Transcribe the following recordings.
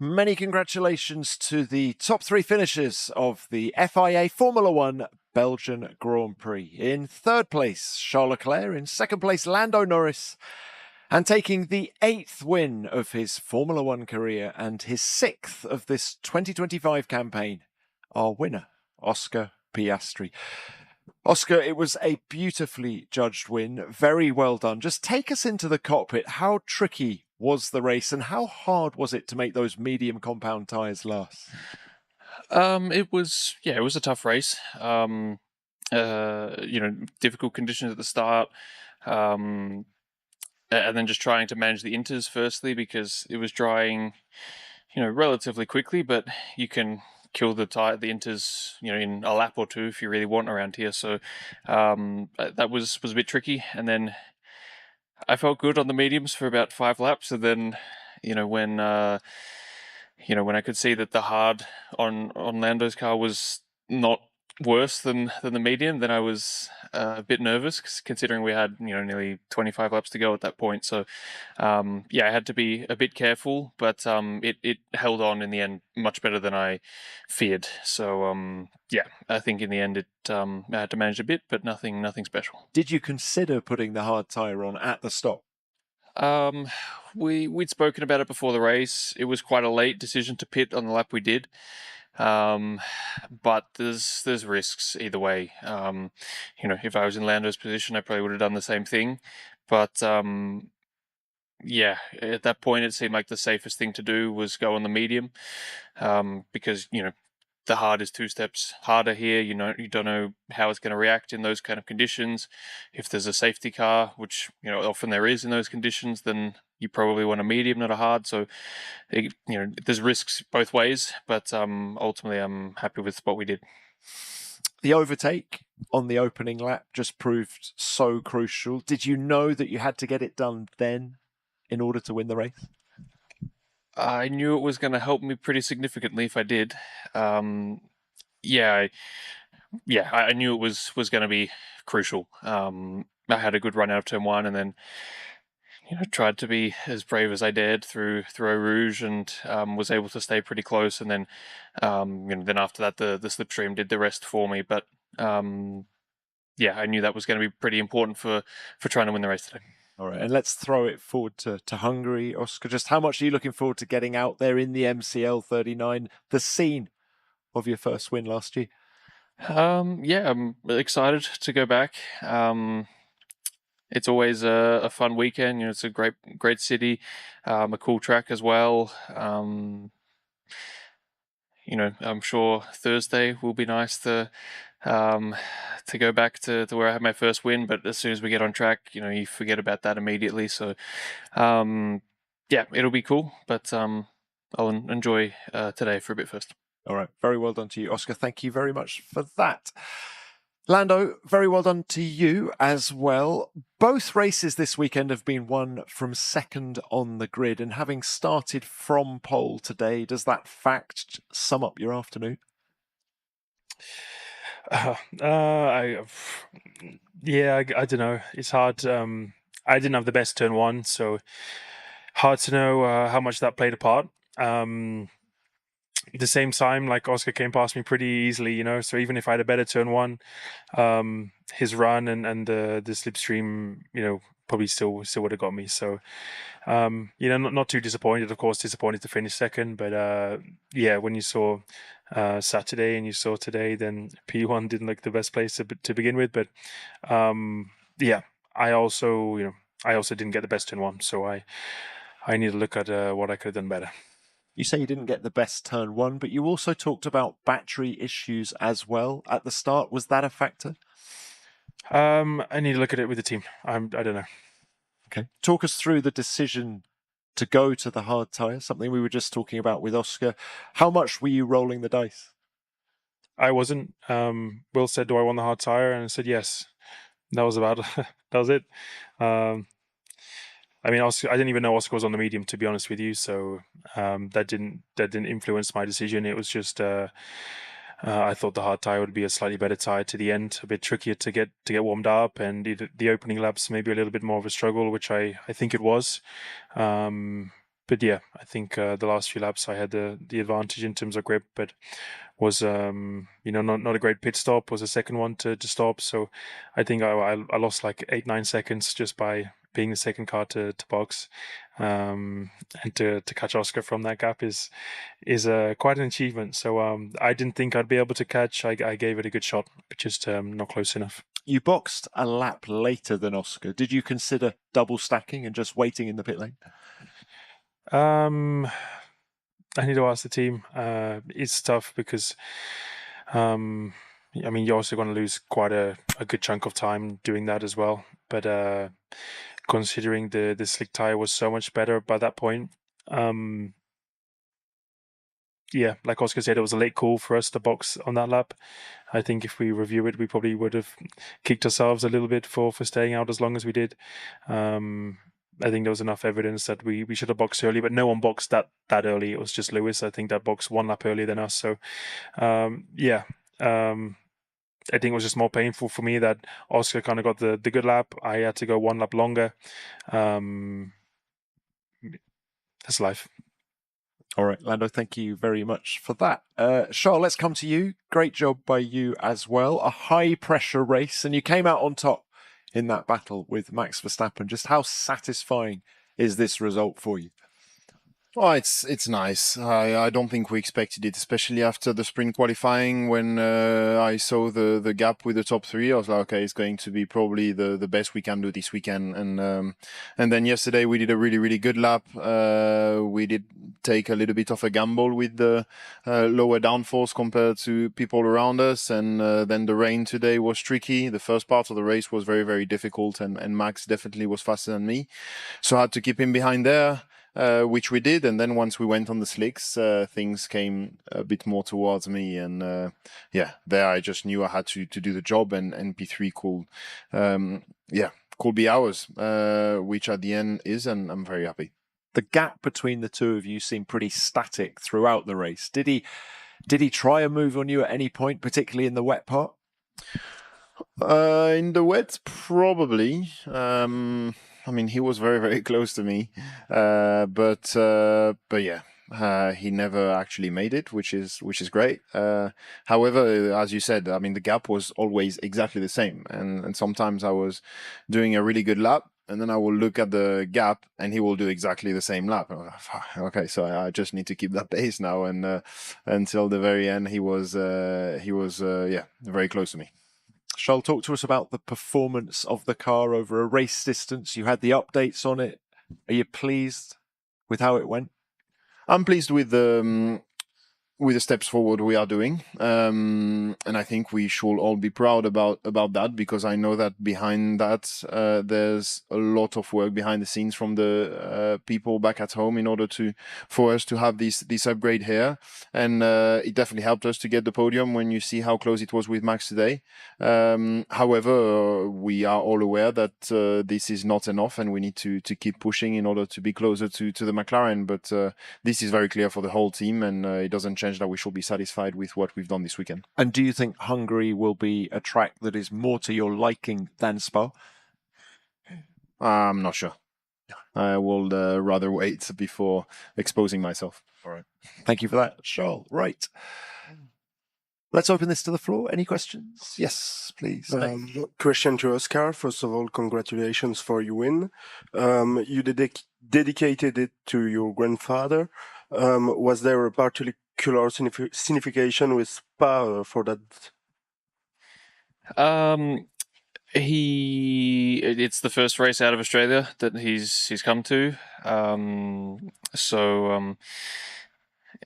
Many congratulations to the top three finishers of the FIA Formula One Belgian Grand Prix. In third place, Charles Leclerc. In second place, Lando Norris. And taking the 8th win of his Formula One career and his 6th of this 2025 campaign, our winner, Oscar Piastri. Oscar, it was a beautifully judged win. Very well done. Just take us into the cockpit. How tricky was the race and how hard was it to make those medium compound tyres last? It was a tough race. Difficult conditions at the start. And then just trying to manage the inters firstly because it was drying, relatively quickly, but you can kill the inters, in a lap or two if you really want around here. So that was a bit tricky. And then I felt good on the mediums for about 5 laps, and then, when I could see that the hard on Lando's car was not worse than the medium, then I was a bit nervous, considering we had nearly 25 laps to go at that point. So I had to be a bit careful, but it held on in the end much better than I feared. So I think in the end I had to manage a bit, but nothing special. Did you consider putting the hard tyre on at the stop? We'd spoken about it before the race. It was quite a late decision to pit on the lap we did. But there's risks either way. If I was in Lando's position, I probably would have done the same thing. But at that point, it seemed like the safest thing to do was go on the medium, because the hard is 2 steps harder here. You don't know how it's going to react in those kind of conditions. If there's a safety car, which often there is in those conditions, then you probably want a medium, not a hard. So there's risks both ways, but ultimately I'm happy with what we did. The overtake on the opening lap just proved so crucial. Did you know that you had to get it done then in order to win the race? I knew it was going to help me pretty significantly if I did. I knew it was going to be crucial. I had a good run out of turn 1, and then tried to be as brave as I dared through Eau Rouge, and was able to stay pretty close. And then then after that the slipstream did the rest for me. But I knew that was going to be pretty important for trying to win the race today. All right, and let's throw it forward to Hungary. Oscar, just how much are you looking forward to getting out there in the MCL 39, the scene of your first win last year? I'm excited to go back. It's always a fun weekend. It's a great city, a cool track as well. I'm sure Thursday will be nice to go back to where I had my first win, but as soon as we get on track, you forget about that immediately. So, it'll be cool, but I'll enjoy today for a bit first. All right, very well done to you, Oscar. Thank you very much for that. Lando, very well done to you as well. Both races this weekend have been won from second on the grid, and having started from pole today, does that fact sum up your afternoon? I don't know. It's hard. I didn't have the best turn 1, so hard to know how much that played a part. At the same time, like, Oscar came past me pretty easily, so even if I had a better turn 1, his run and the slipstream, probably still would have got me. So, not too disappointed. Of course, disappointed to finish second, but when you saw Saturday and you saw today, then P1 didn't look the best place to begin with. But I also didn't get the best turn 1, so I need to look at what I could have done better. You say you didn't get the best turn 1, but you also talked about battery issues as well at the start. Was that a factor? I need to look at it with the team. I don't know. Okay. Talk us through the decision to go to the hard tyre, something we were just talking about with Oscar. How much were you rolling the dice? I wasn't. Will said, "Do I want the hard tyre?" And I said yes. That was about that was it. Oscar, I didn't even know Oscar was on the medium, to be honest with you. So that didn't influence my decision. It was just I thought the hard tyre would be a slightly better tyre to the end, a bit trickier to get warmed up, and the opening laps maybe a little bit more of a struggle, which I think it was. yeah, I think the last few laps I had the advantage in terms of grip, but was not a great pit stop. Was the second one to stop, so I think I lost like 8-9 seconds just by being the second car to box, and to catch Oscar from that gap is quite an achievement. So I didn't think I'd be able to catch. I gave it a good shot, but just not close enough. You boxed a lap later than Oscar. Did you consider double stacking and just waiting in the pit lane? I need to ask the team. It's tough because, I mean, you're also going to lose quite a good chunk of time doing that as well. But considering the slick tire was so much better by that point, yeah, like Oscar said, it was a late call for us to box on that lap. I think if we review it, we probably would have kicked ourselves a little bit for staying out as long as we did. I think there was enough evidence that we should have boxed early, but no one boxed that early. It was just Lewis, I think, that boxed one lap earlier than us. So, yeah, I think it was just more painful for me that Oscar kind of got the good lap. I had to go one lap longer. That's life. All right, Lando, thank you very much for that. Charles, let's come to you. Great job by you as well. A high-pressure race, and you came out on top in that battle with Max Verstappen. Just how satisfying is this result for you? Oh, it's nice. I don't think we expected it, especially after the sprint qualifying. When I saw the gap with the top three, I was like, okay, it's going to be probably the best we can do this weekend. And then yesterday we did a really good lap. We did take a little bit of a gamble with the lower downforce compared to people around us, and then the rain today was tricky. The first part of the race was very difficult, and Max definitely was faster than me, so I had to keep him behind there. Which we did, and then once we went on the slicks, things came a bit more towards me, and there I just knew I had to do the job, and P3 could be ours, which at the end is, and I'm very happy. The gap between the two of you seemed pretty static throughout the race. Did he try a move on you at any point, particularly in the wet part? In the wet, probably. I mean, he was very close to me, but yeah, he never actually made it, which is great. However, as you said, I mean, the gap was always exactly the same, and sometimes I was doing a really good lap, and then I will look at the gap, and he will do exactly the same lap. Okay, so I just need to keep that pace now, and until the very end, he was very close to me. Charles, talk to us about the performance of the car over a race distance. You had the updates on it. Are you pleased with how it went? I'm pleased with the steps forward we are doing, and I think we should all be proud about that, because I know that behind that there's a lot of work behind the scenes from the people back at home in order for us to have this upgrade here, and it definitely helped us to get the podium when you see how close it was with Max today. However, we are all aware that this is not enough, and we need to keep pushing in order to be closer to the McLaren, but this is very clear for the whole team, and it doesn't change that we should be satisfied with what we've done this weekend. And do you think Hungary will be a track that is more to your liking than Spa? I'm not sure. I will rather wait before exposing myself. All right. Thank you for that, Charles. Right. Let's open this to the floor. Any questions? Yes, please. Question to Oscar. First of all, congratulations for your win. You dedicated it to your grandfather. Was there a particular signification with Spa for that? It's the first race out of Australia that he's come to.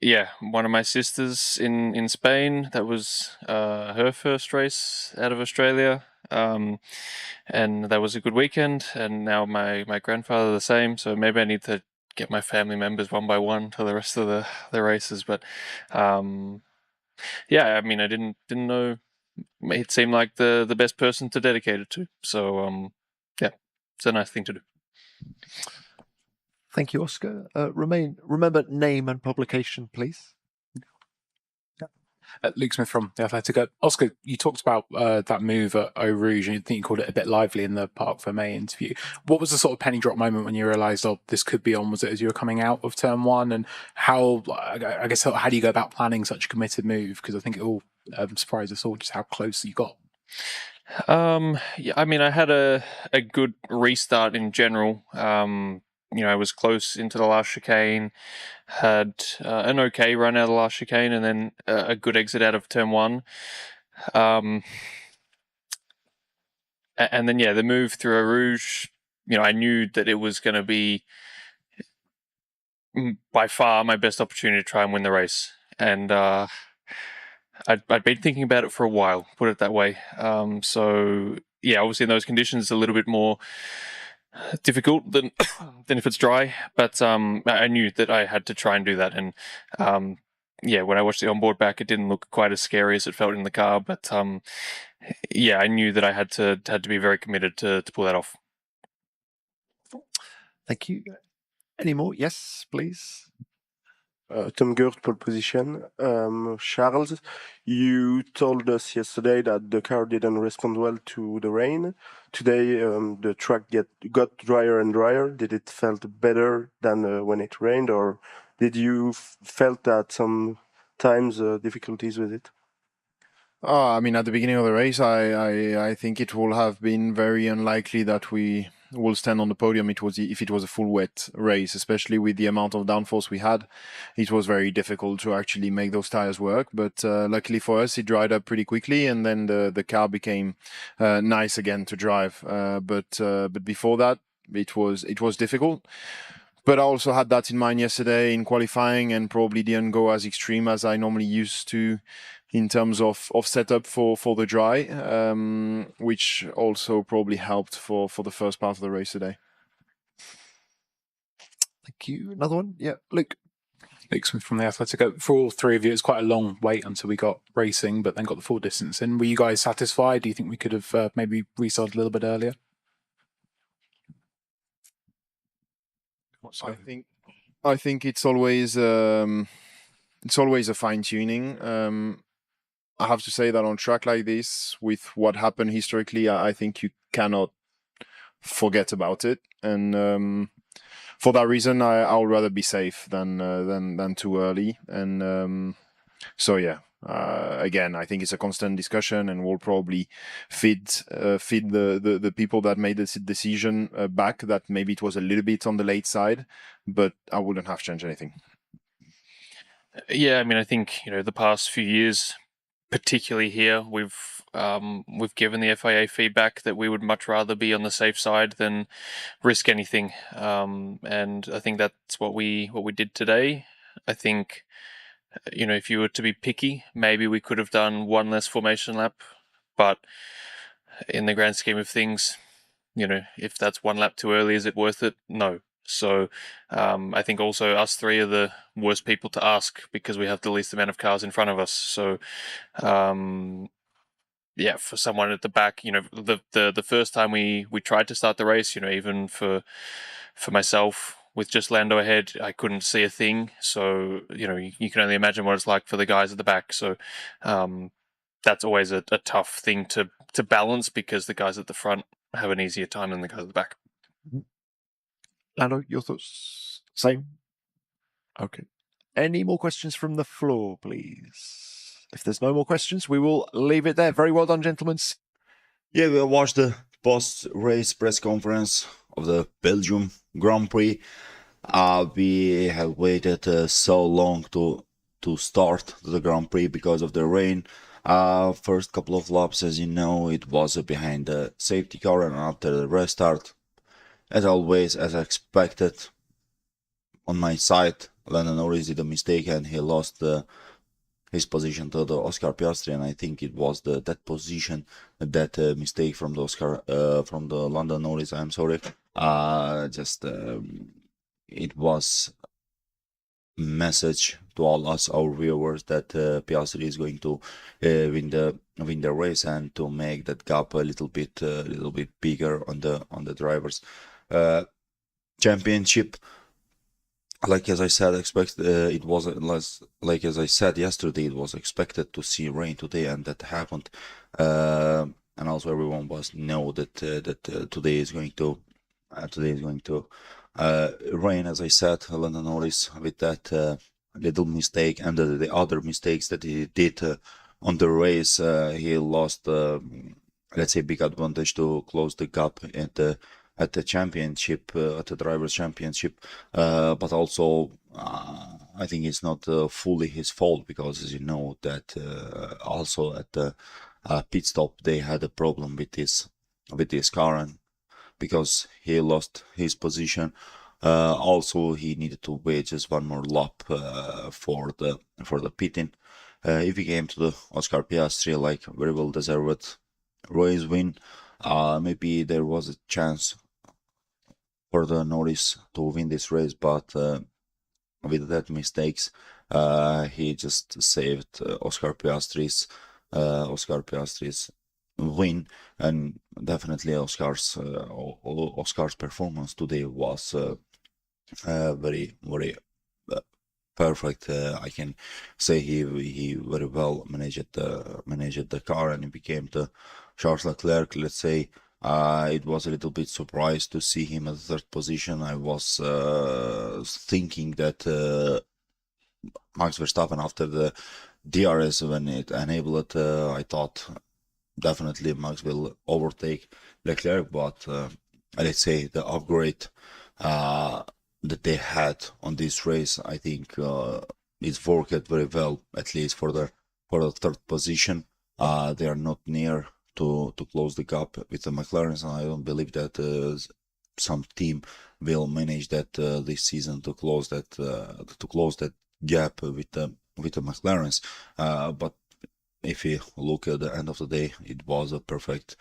Yeah, one of my sisters in Spain, that was her first race out of Australia. And that was a good weekend, and now my grandfather the same, so maybe I need to get my family members one by one to the rest of the races. But yeah, I mean, I didn't know. It seemed like the best person to dedicate it to. So yeah, it's a nice thing to do. Thank you, Oscar. Remember name and publication, please. Luke Smith from The Athletic. Oscar, you talked about that move at Eau Rouge, and I think you called it a bit lively in the Parc Fermé interview. What was the sort of penny drop moment when you realised, oh, this could be on? Was it as you were coming out of turn one? And how, I guess, how do you go about planning such a committed move? Because I think it all surprised us all just how close you got. Yeah, I mean, I had a good restart in general. I was close into the last chicane, had an okay run out of the last chicane, and then a good exit out of turn one. And then, the move through Eau Rouge, I knew that it was going to be by far my best opportunity to try and win the race. And I'd been thinking about it for a while, put it that way. So obviously in those conditions, it's a little bit more difficult than if it's dry. But I knew that I had to try and do that. And when I watched the onboard back, it didn't look quite as scary as it felt in the car. But I knew that I had to be very committed to pull that off. Thank you. Any more? Yes, please. Tom Gurt, pole position. Charles, you told us yesterday that the car didn't respond well to the rain. Today, the track got drier and drier. Did it felt better than when it rained, or did you felt that sometimes difficulties with it? I mean, at the beginning of the race, I think it will have been very unlikely that we will stand on the podium. If it was a full wet race, especially with the amount of downforce we had, it was very difficult to actually make those tires work. But luckily for us, it dried up pretty quickly, and then the car became nice again to drive. But before that, it was difficult. But I also had that in mind yesterday in qualifying, and probably didn't go as extreme as I normally used to in terms of setup for the dry, which also probably helped for the first part of the race today. Thank you. Another one? Yeah, Luke. Luke Smith from The Athletic. For all three of you, it's quite a long wait until we got racing, but then got the full distance in. Were you guys satisfied? Do you think we could have maybe restarted a little bit earlier? I think it's always a fine tuning. I have to say that on track like this, with what happened historically, I think you cannot forget about it. And for that reason, I'll rather be safe than too early. And again, I think it's a constant discussion, and we'll probably feed the people that made this decision back that maybe it was a little bit on the late side, but I wouldn't have changed anything. Yeah, I mean, I think the past few years, particularly here, we've given the FIA feedback that we would much rather be on the safe side than risk anything, and I think that's what we did today. I think if you were to be picky, maybe we could have done one less formation lap, but in the grand scheme of things, if that's one lap too early, is it worth it? No. So I think also us three are the worst people to ask because we have the least amount of cars in front of us. So for someone at the back, the first time we tried to start the race, even for myself with just Lando ahead, I couldn't see a thing. So you can only imagine what it's like for the guys at the back. So that's always a tough thing to balance because the guys at the front have an easier time than the guys at the back. Lando, your thoughts? Same? Okay. Any more questions from the floor, please? If there's no more questions, we will leave it there. Very well done, gentlemen. Yeah, we watched the post-race press conference of the Belgium Grand Prix. We have waited so long to start the Grand Prix because of the rain. First couple of laps, as you know, it was behind the safety car, and after the restart, as always, as expected, on my side, Lando Norris did a mistake and he lost his position to the Oscar Piastri, and I think it was that position, that mistake from the Lando Norris. I'm sorry. It was a message to all our viewers that Piastri is going to win the race, and to make that gap a little bit bigger on the drivers' championship. like as I said, it was less like as I said yesterday. It was expected to see rain today, and that happened. And also everyone was know that today is going to rain. As I said, Lando Norris with that little mistake and the other mistakes that he did on the race, he lost let's say big advantage to close the gap at the championship, at the drivers' championship. But also, I think it's not fully his fault because, as you know, that also at the pit stop they had a problem with this car, and because he lost his position. Also, he needed to wait just one more lap for the pitting. If he came to the Oscar Piastri, like very well deserved race win, maybe there was a chance for the Norris to win this race, but with that mistakes, he just saved Oscar Piastri's win, and definitely Oscar's performance today was very perfect. I can say he very well managed the car, and he became the Charles Leclerc. Let's say it was a little bit surprised to see him at the third position. I was thinking that Max Verstappen after the DRS when it enabled, I thought definitely Max will overtake Leclerc, but let's say the upgrade that they had on this race, I think it's worked very well, at least for the third position. They are not near to close the gap with the McLarens, and I don't believe that some team will manage that this season to close that gap with the McLarens. But if you look at the end of the day, it was a perfect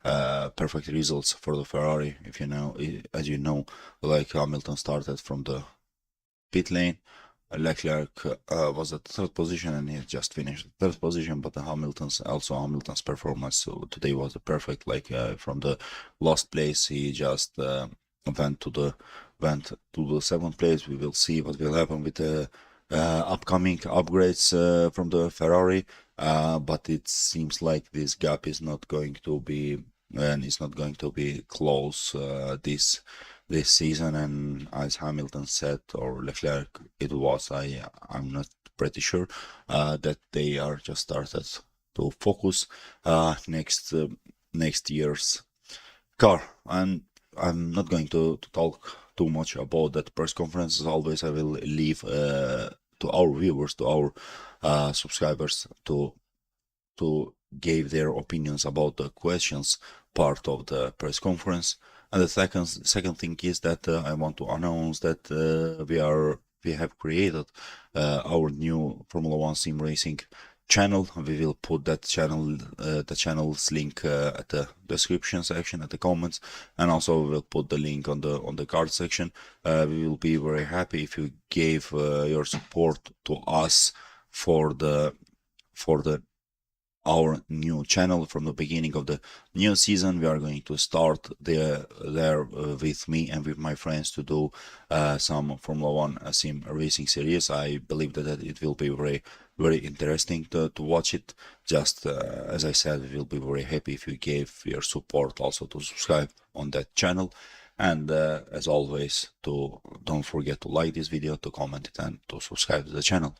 results for the Ferrari. If you know, as you know, like Hamilton started from the pit lane. Leclerc was at third position and he just finished third position, but Hamilton's performance today was perfect. Like from the last place, he just went to the seventh place. We will see what will happen with the upcoming upgrades from the Ferrari, but it seems like this gap is not going to be close this season. And as Hamilton said, or Leclerc, it was, I'm not pretty sure, that they are just started to focus next year's car. And I'm not going to talk too much about that press conference. As always, I will leave to our viewers, to our subscribers, to give their opinions about the questions part of the press conference. And the second thing is that I want to announce that we have created our new Formula One Sim Racing channel. We will put that the channel's link at the description section, at the comments, and also we will put the link on the card section. We will be very happy if you gave your support to us for our new channel from the beginning of the new season. We are going to start there with me and with my friends to do some Formula One sim racing series. I believe that it will be very, very interesting to watch it. Just as I said, we will be very happy if you gave your support also to subscribe on that channel. And as always, don't forget to like this video, to comment it, and to subscribe to the channel.